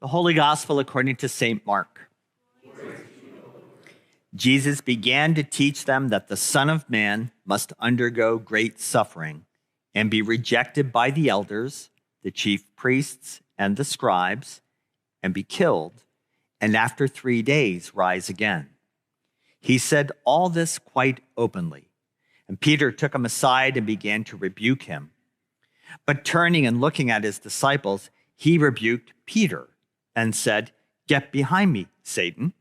The Holy Gospel according to St. Mark. Jesus began to teach them that the Son of Man must undergo great suffering and be rejected by the elders, the chief priests, and the scribes, and be killed, and after 3 days rise again. He said all this quite openly, and Peter took him aside and began to rebuke him. But turning and looking at his disciples, he rebuked Peter and said, "Get behind me, Satan.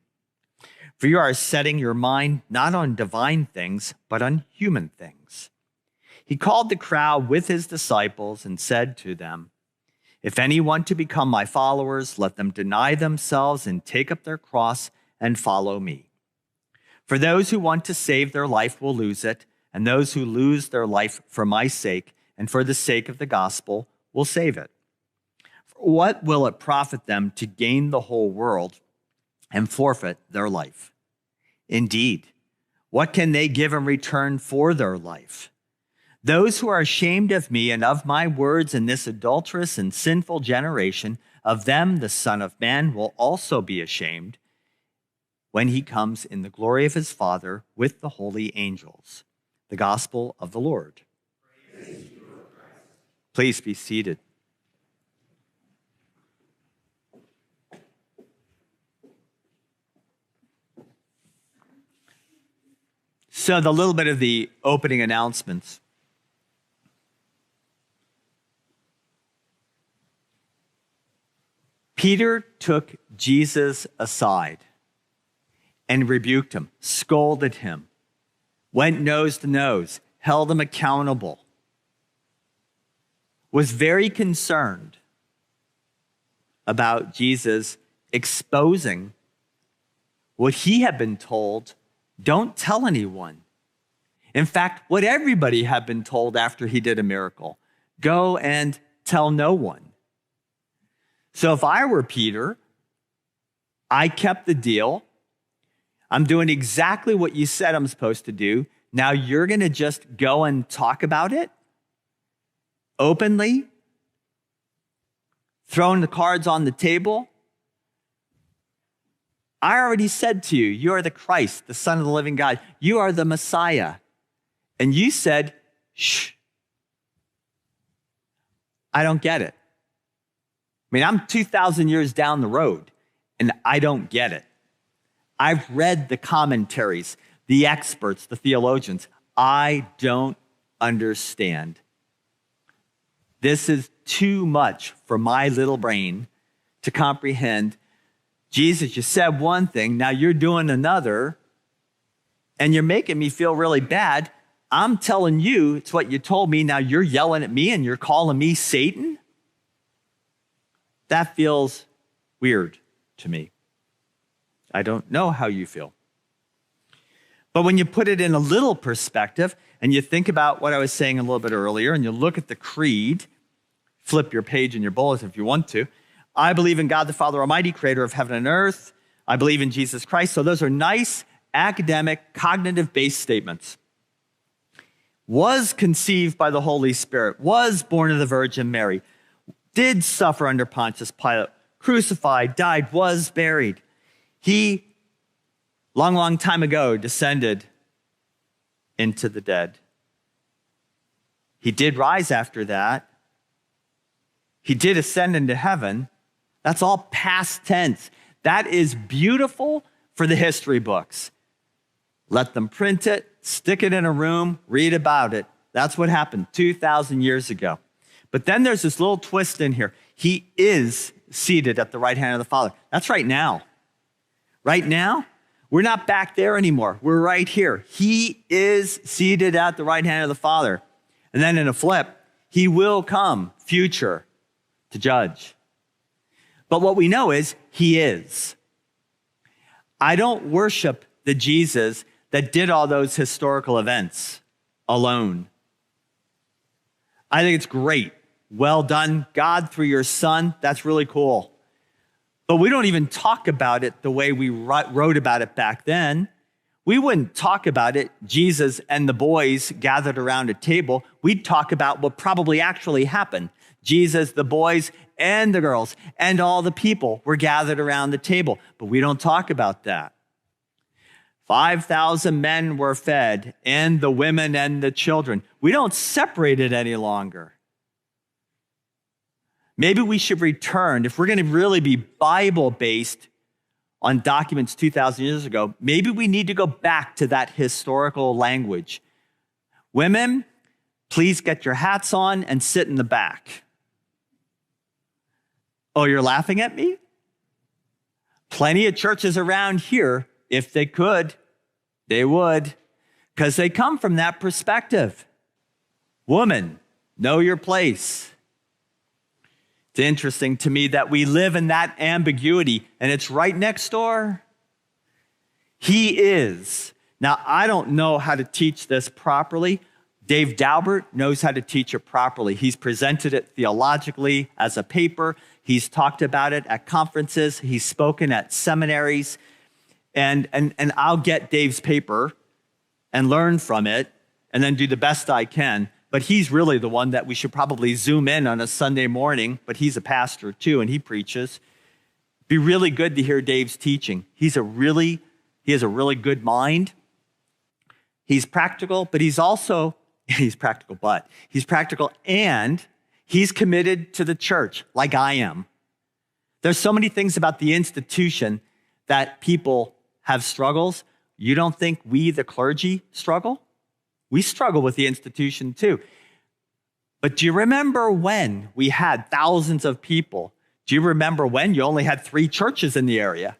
For you are setting your mind not on divine things, but on human things." He called the crowd with his disciples and said to them, "If any want to become my followers, let them deny themselves and take up their cross and follow me. For those who want to save their life will lose it, and those who lose their life for my sake and for the sake of the gospel will save it. What will it profit them to gain the whole world and forfeit their life? Indeed, what can they give in return for their life? Those who are ashamed of me and of my words in this adulterous and sinful generation, of them the Son of Man will also be ashamed when he comes in the glory of his Father with the holy angels." The gospel of the Lord. Please be seated. So the little bit of the opening announcements. Peter took Jesus aside and rebuked him, scolded him, went nose to nose, held him accountable, was very concerned about Jesus exposing what he had been told. Don't tell anyone. In fact, what everybody had been told after he did a miracle, go and tell no one. So if I were Peter, I kept the deal. I'm doing exactly what you said I'm supposed to do. Now you're going to just go and talk about it openly, throwing the cards on the table. I already said to you, you are the Christ, the Son of the living God. You are the Messiah. And you said, shh. I don't get it. I mean, I'm 2,000 years down the road, and I don't get it. I've read the commentaries, the experts, the theologians. I don't understand. This is too much for my little brain to comprehend. Jesus, you said one thing, now you're doing another, and you're making me feel really bad. I'm telling you, it's what you told me, now you're yelling at me and you're calling me Satan? That feels weird to me. I don't know how you feel. But when you put it in a little perspective, and you think about what I was saying a little bit earlier, and you look at the creed, flip your page in your bulletin if you want to, I believe in God the Father Almighty, creator of heaven and earth. I believe in Jesus Christ. So those are nice, academic, cognitive-based statements. Was conceived by the Holy Spirit, was born of the Virgin Mary, did suffer under Pontius Pilate, crucified, died, was buried. He, long time ago, descended into the dead. He did rise after that. He did ascend into heaven. That's all past tense. That is beautiful for the history books. Let them print it, stick it in a room, read about it. That's what happened 2,000 years ago. But then there's this little twist in here. He is seated at the right hand of the Father. That's right now. Right now, we're not back there anymore. We're right here. He is seated at the right hand of the Father. And then in a flip, he will come, future, to judge. But what we know is he is. I don't worship the Jesus that did all those historical events alone. I think it's great. Well done, God, through your Son. That's really cool. But we don't even talk about it the way we wrote about it back then. We wouldn't talk about it, Jesus and the boys gathered around a table. We'd talk about what probably actually happened. Jesus, the boys, and the girls and all the people were gathered around the table. But we don't talk about that. 5,000 men were fed, and the women and the children. We don't separate it any longer. Maybe we should return, if we're going to really be Bible-based on documents 2,000 years ago, maybe we need to go back to that historical language. Women, please get your hats on and sit in the back. Oh, you're laughing at me? Plenty of churches around here, if they could, they would, because they come from that perspective. Woman, know your place. It's interesting to me that we live in that ambiguity, and it's right next door. He is. Now, I don't know how to teach this properly. Dave Daubert knows how to teach it properly. He's presented it theologically as a paper. He's talked about it at conferences. He's spoken at seminaries. And I'll get Dave's paper and learn from it and then do the best I can. But he's really the one that we should probably zoom in on a Sunday morning. But he's a pastor too, and he preaches. Be really good to hear Dave's teaching. He has a really good mind. He's practical, but he's practical and he's committed to the church like I am. There's so many things about the institution that people have struggles. You don't think we, the clergy, struggle? We struggle with the institution too. But do you remember when we had thousands of people? Do you remember when you only had 3 churches in the area?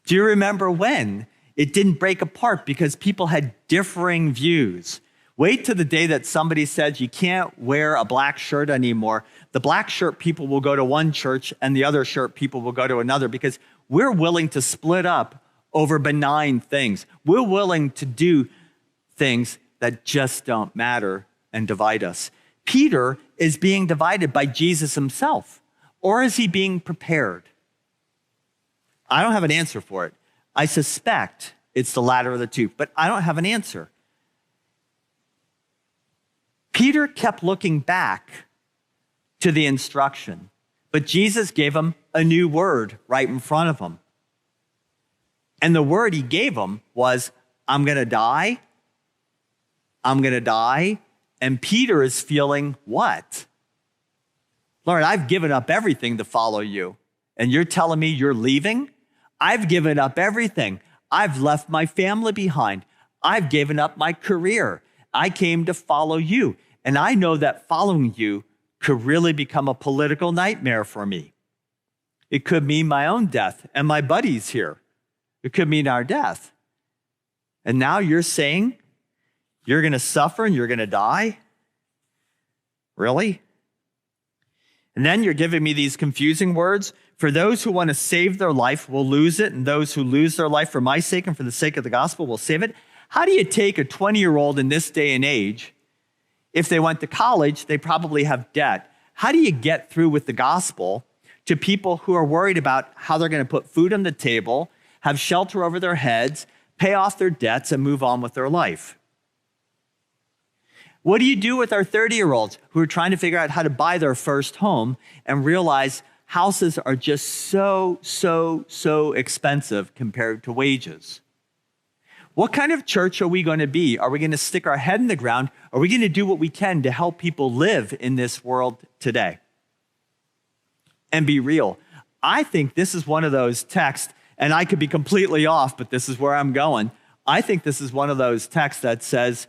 Do you remember when it didn't break apart because people had differing views? Wait till the day that somebody says you can't wear a black shirt anymore. The black shirt people will go to one church and the other shirt people will go to another because we're willing to split up over benign things. We're willing to do things that just don't matter and divide us. Peter is being divided by Jesus himself, or is he being prepared? I don't have an answer for it. I suspect it's the latter of the two, but I don't have an answer. Peter kept looking back to the instruction, but Jesus gave him a new word right in front of him. And the word he gave him was, I'm going to die. I'm going to die. And Peter is feeling what? Lord, I've given up everything to follow you. And you're telling me you're leaving? I've given up everything. I've left my family behind. I've given up my career. I came to follow you. And I know that following you could really become a political nightmare for me. It could mean my own death and my buddies here. It could mean our death. And now you're saying you're going to suffer and you're going to die? Really? And then you're giving me these confusing words. For those who want to save their life will lose it, and those who lose their life for my sake and for the sake of the gospel will save it. How do you take a 20-year-old in this day and age? If they went to college, they probably have debt. How do you get through with the gospel to people who are worried about how they're going to put food on the table, have shelter over their heads, pay off their debts, and move on with their life? What do you do with our 30-year-olds who are trying to figure out how to buy their first home and realize houses are just so expensive compared to wages? What kind of church are we going to be? Are we going to stick our head in the ground? Are we going to do what we can to help people live in this world today? And be real. I think this is one of those texts, and I could be completely off, but this is where I'm going. I think this is one of those texts that says,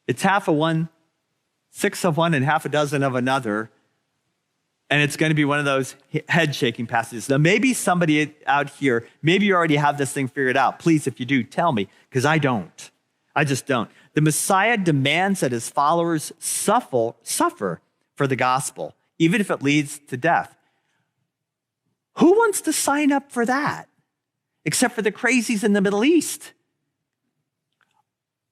it's half of one, 6 of one, and half a dozen of another. And it's going to be one of those head-shaking passages. Now, maybe somebody out here, maybe you already have this thing figured out. Please, if you do, tell me, because I don't. I just don't. The Messiah demands that his followers suffer for the gospel, even if it leads to death. Who wants to sign up for that? Except for the crazies in the Middle East.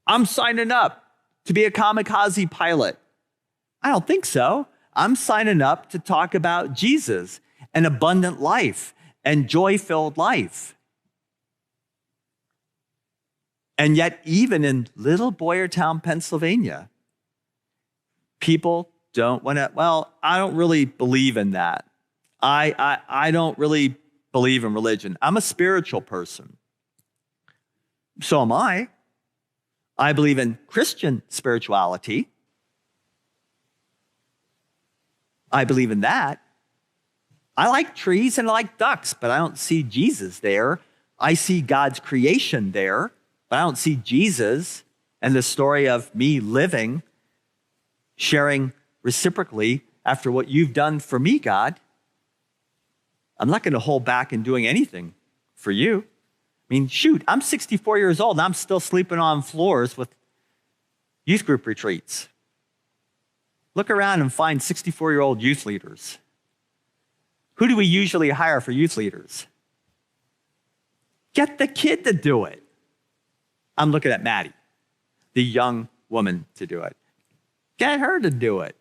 I'm signing up to be a kamikaze pilot. I don't think so. I'm signing up to talk about Jesus, an abundant life and joy-filled life. And yet, even in little Boyertown, Pennsylvania, people don't want to, well, I don't really believe in that. I don't really believe in religion. I'm a spiritual person. So am I. I believe in Christian spirituality. I believe in that. I like trees and I like ducks, but I don't see Jesus there. I see God's creation there, but I don't see Jesus and the story of me living, sharing reciprocally after what you've done for me, God. I'm not going to hold back in doing anything for you. I mean, shoot, I'm 64 years old and I'm still sleeping on floors with youth group retreats. Look around and find 64-year-old youth leaders. Who do we usually hire for youth leaders? Get the kid to do it. I'm looking at Maddie, the young woman, to do it. Get her to do it.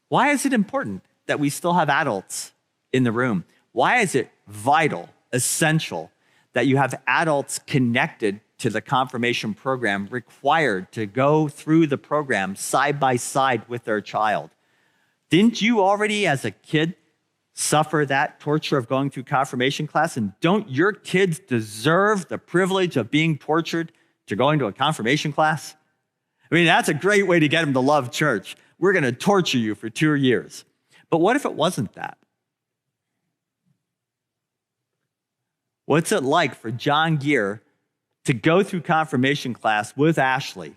Why is it important that we still have adults in the room? Why is it vital, essential, that you have adults connected to the confirmation program, required to go through the program side by side with their child? Didn't you already, as a kid, suffer that torture of going through confirmation class? And don't your kids deserve the privilege of being tortured to going to a confirmation class? I mean, that's a great way to get them to love church. We're going to torture you for 2 years. But what if it wasn't that? What's it like for John Gear to go through confirmation class with Ashley?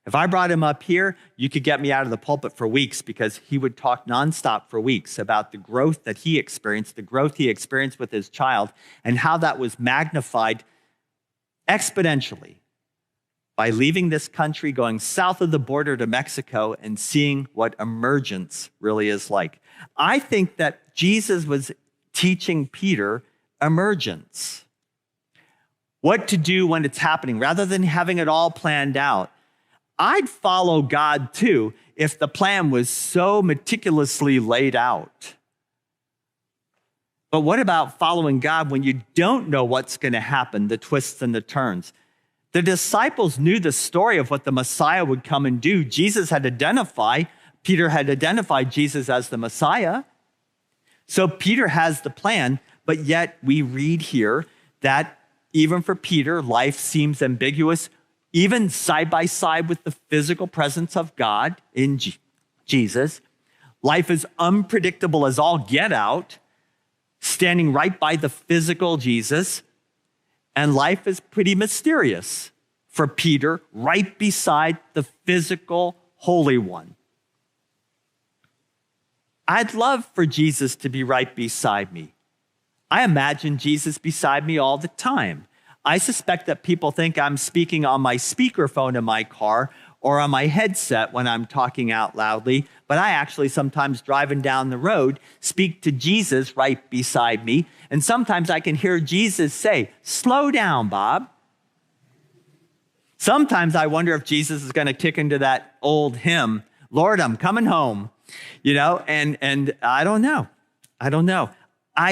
If I brought him up here, you could get me out of the pulpit for weeks, because he would talk nonstop for weeks about the growth that he experienced, the growth he experienced with his child, and how that was magnified exponentially by leaving this country, going south of the border to Mexico, and seeing what emergence really is like. I think that Jesus was teaching Peter emergence. What to do when it's happening, rather than having it all planned out. I'd follow God too if the plan was so meticulously laid out. But what about following God when you don't know what's going to happen, the twists and the turns? The disciples knew the story of what the Messiah would come and do. Peter had identified Jesus as the Messiah. So Peter has the plan, but yet we read here that even for Peter, life seems ambiguous, even side by side with the physical presence of God in Jesus. Life is unpredictable as all get out, standing right by the physical Jesus. And life is pretty mysterious for Peter, right beside the physical Holy One. I'd love for Jesus to be right beside me. I imagine Jesus beside me all the time. I suspect that people think I'm speaking on my speakerphone in my car or on my headset when I'm talking out loudly, but I actually sometimes, driving down the road, speak to Jesus right beside me, and sometimes I can hear Jesus say, "Slow down, Bob." Sometimes I wonder if Jesus is going to kick into that old hymn, "Lord, I'm coming home," and I don't know.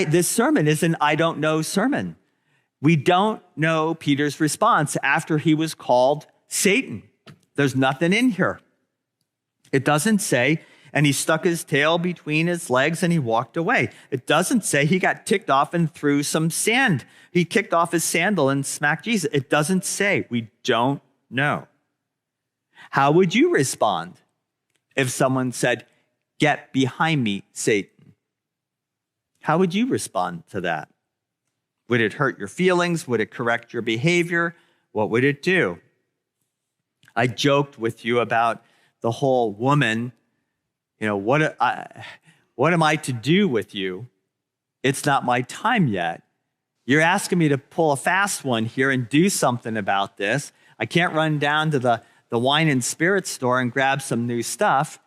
This sermon is an I don't know sermon. We don't know Peter's response after he was called Satan. There's nothing in here. It doesn't say, and he stuck his tail between his legs and he walked away. It doesn't say he got ticked off and threw some sand. He kicked off his sandal and smacked Jesus. It doesn't say. We don't know. How would you respond if someone said, "Get behind me, Satan"? How would you respond to that? Would it hurt your feelings? Would it correct your behavior? What would it do? I joked with you about the whole woman, what am I to do with you? It's not my time yet. You're asking me to pull a fast one here and do something about this. I can't run down to the wine and spirit store and grab some new stuff.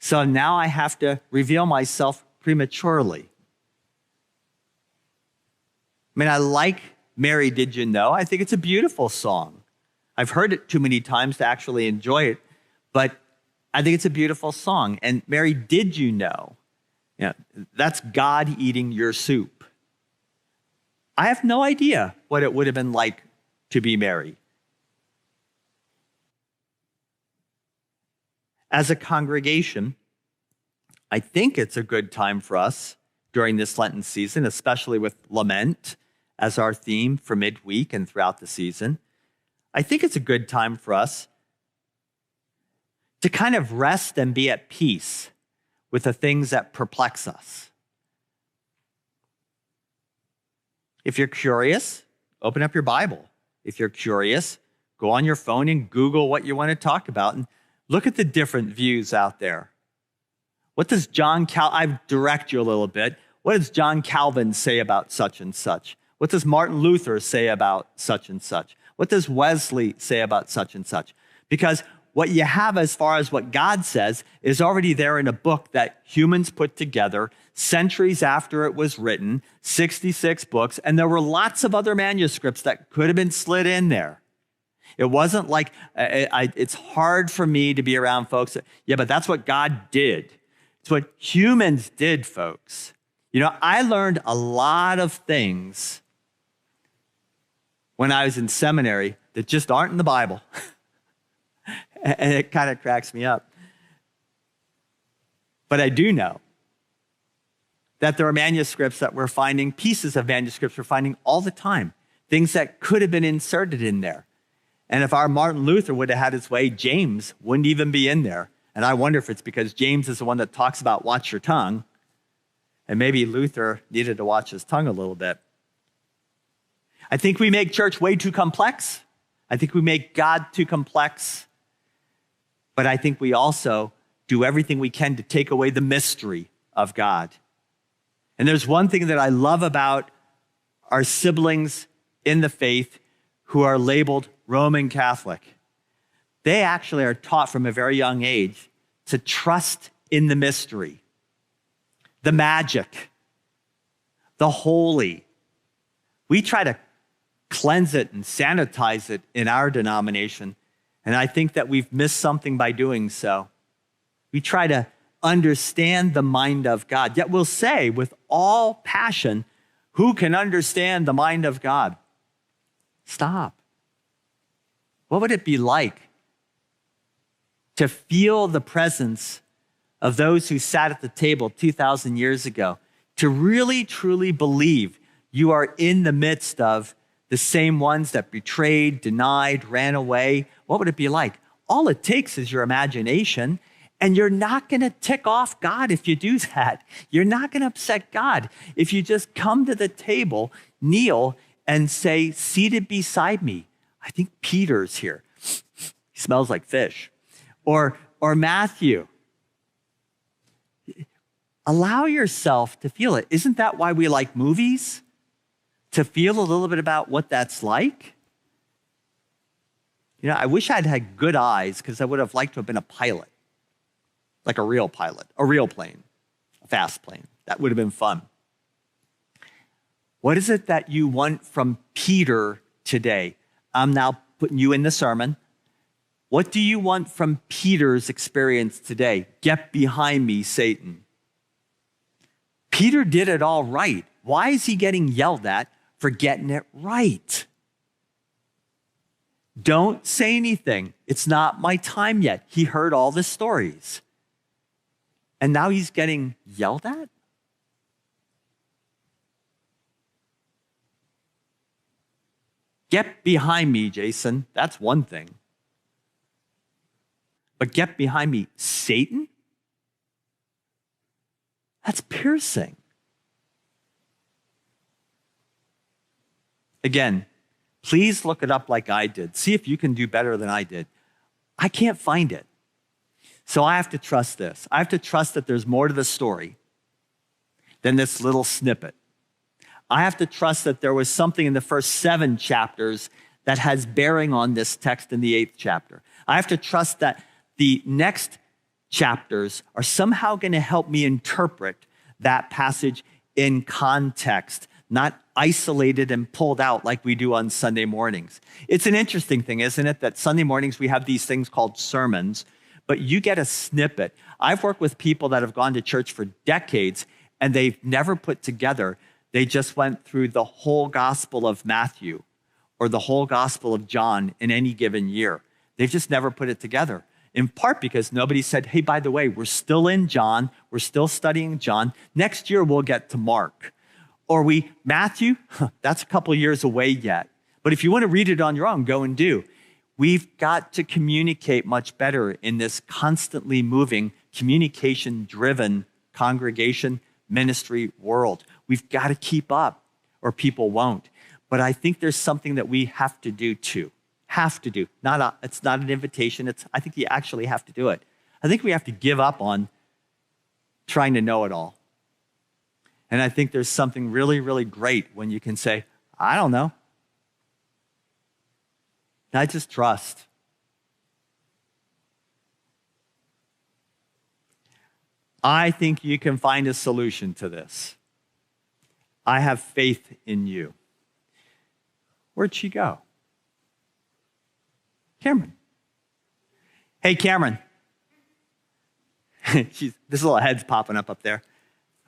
So now I have to reveal myself prematurely. I mean, I like Mary, Did You Know? I think it's a beautiful song. I've heard it too many times to actually enjoy it, but I think it's a beautiful song. And Mary, Did You Know? That's God eating your soup. I have no idea what it would have been like to be Mary. As a congregation, I think it's a good time for us during this Lenten season, especially with lament as our theme for midweek and throughout the season. I think it's a good time for us to kind of rest and be at peace with the things that perplex us. If you're curious, open up your Bible. If you're curious, go on your phone and Google what you want to talk about and look at the different views out there. What does I direct you a little bit. What does John Calvin say about such and such? What does Martin Luther say about such and such? What does Wesley say about such and such? Because what you have as far as what God says is already there in a book that humans put together centuries after it was written, 66 books, and there were lots of other manuscripts that could have been slid in there. It wasn't like, it's hard for me to be around folks that, yeah, but that's what God did. It's what humans did, folks. You know, I learned a lot of things when I was in seminary that just aren't in the Bible. And it kind of cracks me up. But I do know that there are manuscripts that we're finding, pieces of manuscripts we're finding all the time, things that could have been inserted in there. And if our Martin Luther would have had his way, James wouldn't even be in there. And I wonder if it's because James is the one that talks about watch your tongue. And maybe Luther needed to watch his tongue a little bit. I think we make church way too complex. I think we make God too complex. But I think we also do everything we can to take away the mystery of God. And there's one thing that I love about our siblings in the faith who are labeled Roman Catholic. They actually are taught from a very young age to trust in the mystery, the magic, the holy. We try to cleanse it and sanitize it in our denomination, and I think that we've missed something by doing so. We try to understand the mind of God, yet we'll say with all passion, who can understand the mind of God? Stop. What would it be like to feel the presence of those who sat at the table 2,000 years ago, to really, truly believe you are in the midst of the same ones that betrayed, denied, ran away? What would it be like? All it takes is your imagination, and you're not going to tick off God if you do that. You're not going to upset God if you just come to the table, kneel, and say, seated beside me. I think Peter's here. He smells like fish. Or Matthew. Allow yourself to feel it. Isn't that why we like movies? To feel a little bit about what that's like? You know, I wish I'd had good eyes because I would have liked to have been a pilot. Like a real pilot, a real plane, a fast plane. That would have been fun. What is it that you want from Peter today? I'm now putting you in the sermon. What do you want from Peter's experience today? Get behind me, Satan. Peter did it all right. Why is he getting yelled at for getting it right? Don't say anything. It's not my time yet. He heard all the stories. And now he's getting yelled at? Get behind me, Jason. That's one thing. But get behind me, Satan? That's piercing. Again, please look it up like I did. See if you can do better than I did. I can't find it. So I have to trust this. I have to trust that there's more to the story than this little snippet. I have to trust that there was something in the first 7 chapters that has bearing on this text in the 8th chapter. I have to trust that the next chapters are somehow going to help me interpret that passage in context, not isolated and pulled out like we do on Sunday mornings. It's an interesting thing, isn't it, that Sunday mornings we have these things called sermons, but you get a snippet. I've worked with people that have gone to church for decades, and they've never put together. They just went through the whole Gospel of Matthew or the whole Gospel of John in any given year. They've just never put it together. in part because nobody said, hey, by the way, we're still in John. We're still studying John. Next year, we'll get to Mark. Or Matthew, that's a couple years away yet. But if you want to read it on your own, go and do. We've got to communicate much better in this constantly moving, communication-driven congregation ministry world. We've got to keep up or people won't. But I think there's something that we have to do too. Have to do. It's not an invitation. I think you actually have to do it. I think we have to give up on trying to know it all. And I think there's something really, really great when you can say, I don't know. I just trust. I think you can find a solution to this. I have faith in you. Where'd she go? Cameron. Hey, Cameron. This little head's popping up there.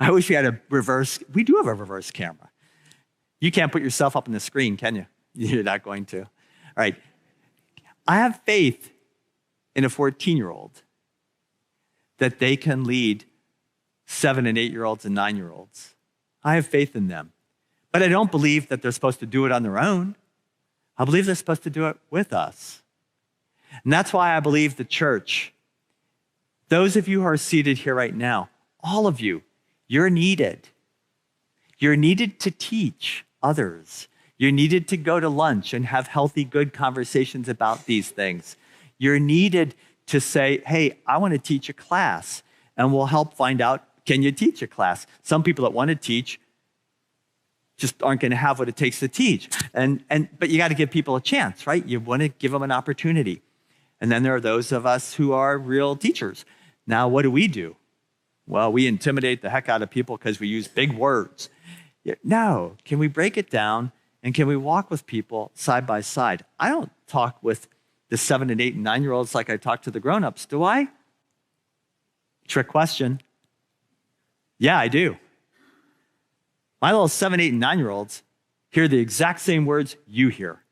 I wish we had a reverse. We do have a reverse camera. You can't put yourself up on the screen, can you? You're not going to. All right. I have faith in a 14-year-old that they can lead 7- and 8-year-olds and 9-year-olds. I have faith in them. But I don't believe that they're supposed to do it on their own. I believe they're supposed to do it with us. And that's why I believe the church, those of you who are seated here right now, all of you, you're needed. You're needed to teach others. You're needed to go to lunch and have healthy, good conversations about these things. You're needed to say, hey, I want to teach a class, and we'll help find out, can you teach a class? Some people that want to teach just aren't going to have what it takes to teach. But you got to give people a chance, right? You want to give them an opportunity. And then there are those of us who are real teachers. Now, what do? Well, we intimidate the heck out of people because we use big words. No, can we break it down? And can we walk with people side by side? I don't talk with the 7 and 8 and 9-year-olds like I talk to the grown-ups, do I? Trick question. Yeah, I do. My little 7, 8, and 9-year-olds hear the exact same words you hear.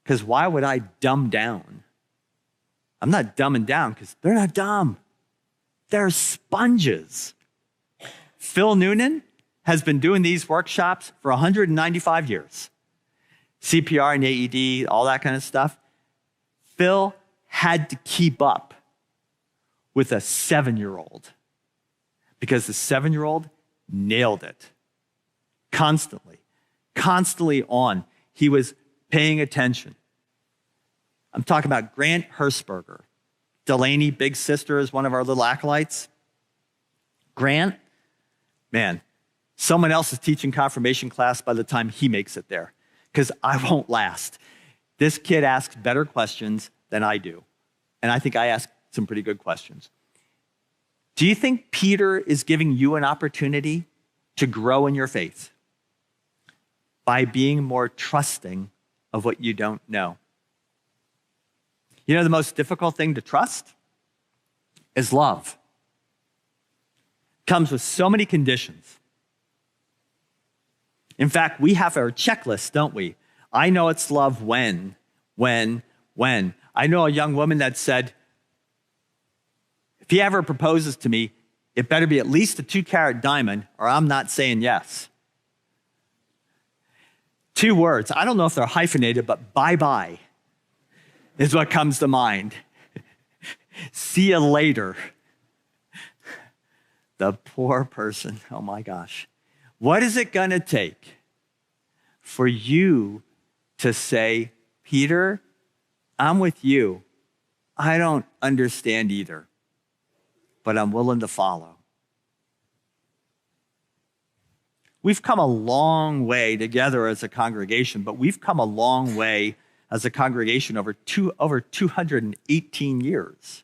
Because why would I dumb down? I'm not dumbing down because they're not dumb. They're sponges. Phil Noonan has been doing these workshops for 195 years. CPR and AED, all that kind of stuff. Phil had to keep up with a 7-year-old because the 7-year-old nailed it. Constantly on. He was paying attention. I'm talking about Grant Hershberger. Delaney, big sister, is one of our little acolytes. Grant, man, someone else is teaching confirmation class by the time he makes it there, because I won't last. This kid asks better questions than I do, and I think I ask some pretty good questions. Do you think Peter is giving you an opportunity to grow in your faith by being more trusting of what you don't know? You know, the most difficult thing to trust is love. It comes with so many conditions. In fact, we have our checklist, don't we? I know it's love when. I know a young woman that said, if he ever proposes to me, it better be at least a 2-carat diamond or I'm not saying yes. 2 words. I don't know if they're hyphenated, but bye-bye is what comes to mind. See you later. The poor person. Oh my gosh. What is it going to take for you to say, Peter, I'm with you. I don't understand either, but I'm willing to follow. We've come a long way together as a congregation, but we've come a long way as a congregation over 218 years.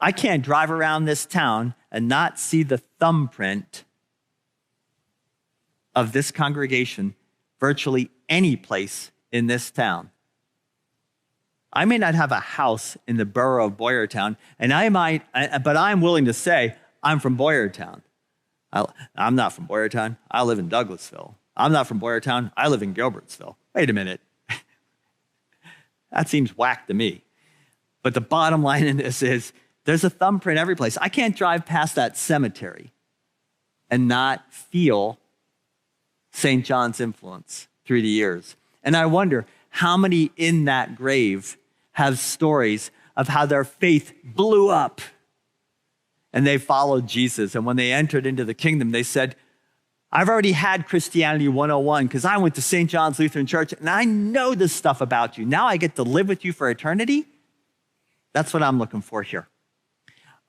I can't drive around this town and not see the thumbprint of this congregation virtually any place in this town. I may not have a house in the borough of Boyertown, but I'm willing to say I'm from Boyertown. I'm not from Boyertown. I live in Douglasville. I'm not from Boyertown. I live in Gilbertsville. Wait a minute. That seems whack to me. But the bottom line in this is there's a thumbprint every place. I can't drive past that cemetery and not feel St. John's influence through the years. And I wonder how many in that grave have stories of how their faith blew up and they followed Jesus. And when they entered into the kingdom, they said, I've already had Christianity 101 because I went to St. John's Lutheran Church and I know this stuff about you. Now I get to live with you for eternity. That's what I'm looking for here.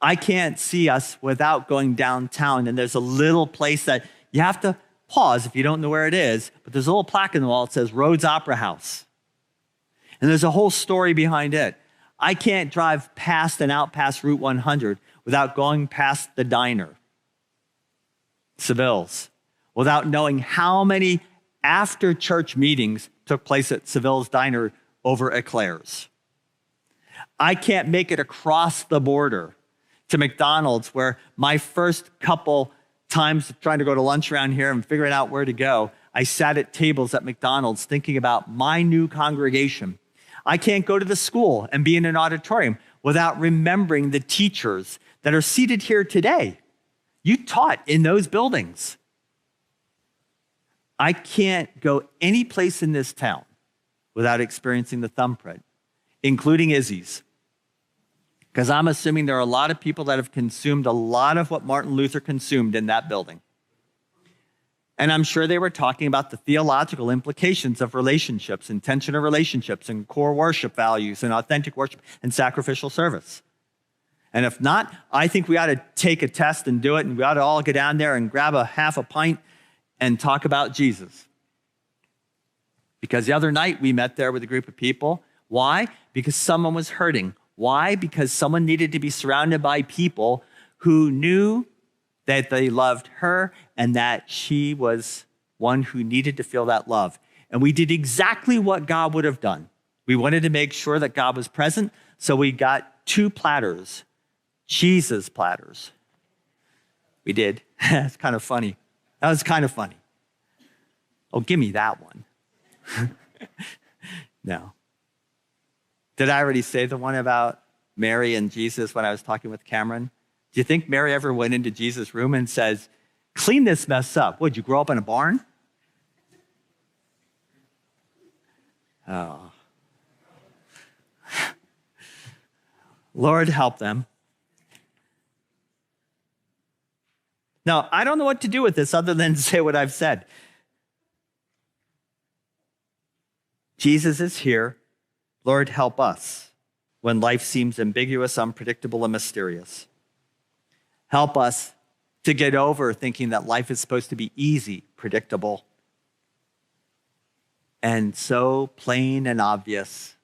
I can't see us without going downtown. And there's a little place that you have to pause if you don't know where it is, but there's a little plaque in the wall that says Rhodes Opera House. And there's a whole story behind it. I can't drive past and out past Route 100 without going past the diner, Seville's, without knowing how many after-church meetings took place at Seville's diner over eclairs. I can't make it across the border to McDonald's, where my first couple times trying to go to lunch around here and figuring out where to go, I sat at tables at McDonald's thinking about my new congregation. I can't go to the school and be in an auditorium without remembering the teachers that are seated here today. You taught in those buildings. I can't go any place in this town without experiencing the thumbprint, including Izzy's. Because I'm assuming there are a lot of people that have consumed a lot of what Martin Luther consumed in that building. And I'm sure they were talking about the theological implications of relationships, intentional relationships, and core worship values, and authentic worship, and sacrificial service. And if not, I think we ought to take a test and do it, and we ought to all get down there and grab a half a pint and talk about Jesus. Because the other night we met there with a group of people. Why? Because someone was hurting. Why? Because someone needed to be surrounded by people who knew that they loved her and that she was one who needed to feel that love. And we did exactly what God would have done. We wanted to make sure that God was present, so we got 2 platters, Jesus platters. We did. It's kind of funny. That was kind of funny. Oh, give me that one. No. Did I already say the one about Mary and Jesus when I was talking with Cameron? Do you think Mary ever went into Jesus' room and says, clean this mess up? Would you grow up in a barn? Oh. Lord, help them. Now, I don't know what to do with this other than to say what I've said. Jesus is here. Lord, help us when life seems ambiguous, unpredictable, and mysterious. Help us to get over thinking that life is supposed to be easy, predictable, and so plain and obvious